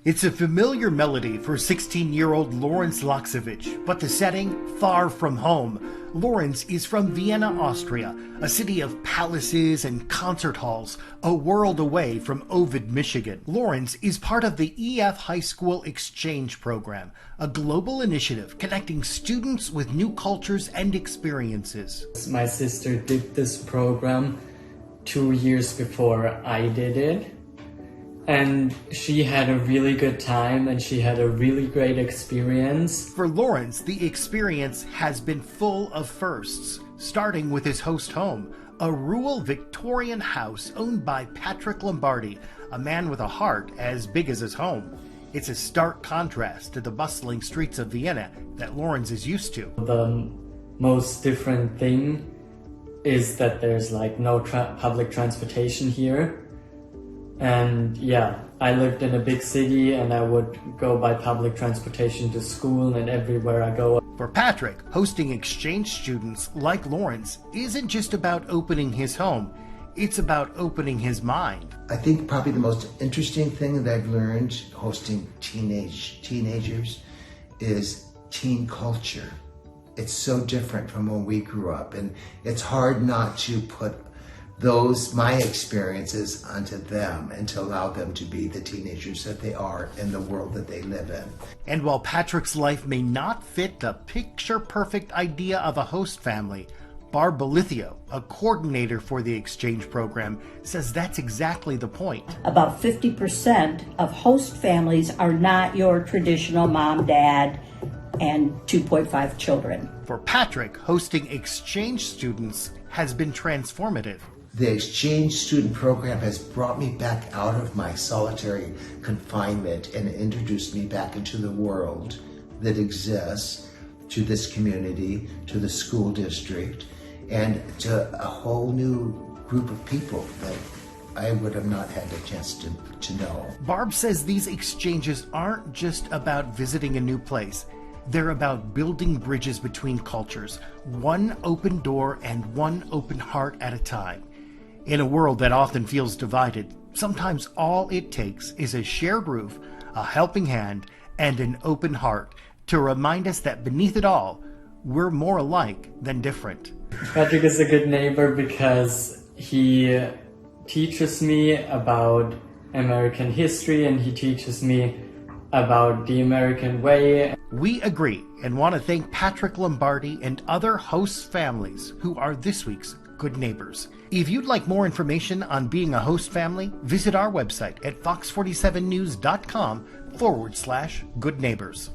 It's a familiar melody for 16-year-old Lawrence Laksevich, but the setting, far from home. Lawrence is from Vienna, Austria, a city of palaces and concert halls, a world away from Ovid, Michigan. Lawrence is part of the EF High School Exchange Program, a global initiative connecting students with new cultures and experiences. My sister did this program 2 years before I did it. And she had a really good time and she had a really great experience. For Lawrence, the experience has been full of firsts, starting with his host home, a rural Victorian house owned by Patrick Lombardi, a man with a heart as big as his home. It's a stark contrast to the bustling streets of Vienna that Lawrence is used to. The most different thing is that there's like no public transportation here. And yeah, I lived in a big city and I would go by public transportation to school and everywhere I go. For Patrick, hosting exchange students like Lawrence isn't just about opening his home, it's about opening his mind. I think probably the most interesting thing that I've learned hosting teenagers is teen culture. It's so different from when we grew up, and it's hard not to put my experiences onto them and to allow them to be the teenagers that they are in the world that they live in. And while Patrick's life may not fit the picture-perfect idea of a host family, Barb Bolithio, a coordinator for the exchange program, says that's exactly the point. About 50% of host families are not your traditional mom, dad, and 2.5 children. For Patrick, hosting exchange students has been transformative. The exchange student program has brought me back out of my solitary confinement and introduced me back into the world that exists, to this community, to the school district, and to a whole new group of people that I would have not had the chance to know. Barb says these exchanges aren't just about visiting a new place. They're about building bridges between cultures, one open door and one open heart at a time. In a world that often feels divided, sometimes all it takes is a shared roof, a helping hand, and an open heart to remind us that beneath it all, we're more alike than different. Patrick is a good neighbor because he teaches me about American history and he teaches me about the American way. We agree and want to thank Patrick Lombardi and other host families who are this week's Good Neighbors. If you'd like more information on being a host family, visit our website at fox47news.com/Good Neighbors.